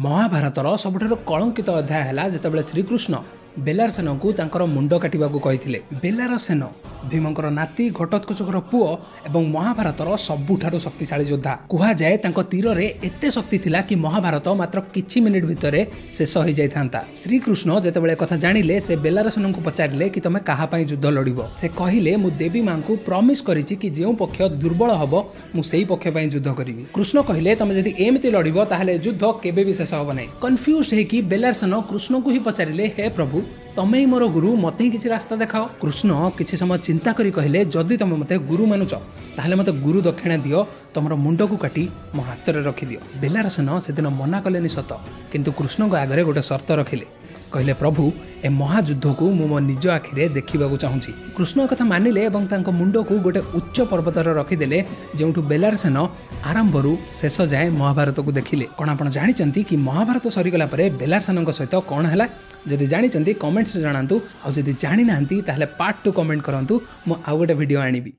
महाभारतर सबुठारु कलंकित अध्याय है जितेबाला श्रीकृष्ण बेलारसेन को तांकर मुंड काटिबा को कहिथिले। बेलारसेन भीमंकर नाती घटोत्कचकर पुओ एवं महाभारतर सबुठारु शक्तिशाली योद्धा कुहा जाए। तांको तीर रे एते शक्ति थिला कि महाभारत मात्र किछि मिनिट भितरे शेष हो जाइथांता। श्रीकृष्ण जेतेबेले कथा जानिले से बेलारसेन को पचारिले कि तमे काहा पई युद्ध लड़िबो। से कहिले मु देवी मां को प्रॉमिस करिछि कि जेउ पक्ष दुर्बल हबो मु सेही पक्ष पई युद्ध करिवि। कृष्ण कहिले तमे जदि एमति लड़िबो ताहाले युद्ध केबे भी शेष हबो नै। कन्फ्यूज्ड हे कि बेलारसेन कृष्ण को ही पचारिले, हे प्रभु तमे ही मोर गुरु, मते ही किसी रास्ता देखाओ। कृष्ण किसी समय चिंता करी कहले, जदि तमे मते गुरु मानुच ताहले मते गुरु दक्षिणा दियो, तमर मुंड को काटी मो हाथ रे रखि दियो। बेलारसेन सेदिन मना कलेनि सत, किंतु कृष्ण को आगे गोटे शर्त रखिले। कहले, प्रभु ए महायुद्ध को मु मो निज आखिरे देखिबा को चाहूची। कृष्ण कथा मानिले एवं तांको मुंड को गोटे उच्च पर्वतर रखिदेले, जेउठु बेलारसेन आरंभरू शेष जाए महाभारत को देखिले। कौन आपण जानिचंती कि महाभारत सरीगला परे बेलारसेन सहित कौन है? जदि जानिचंती कमेंट्स जणांतु, आ जदि जानि नांती ताहले पार्ट 2 कमेंट करंतु, मु आ गोटे वीडियो आनिबी।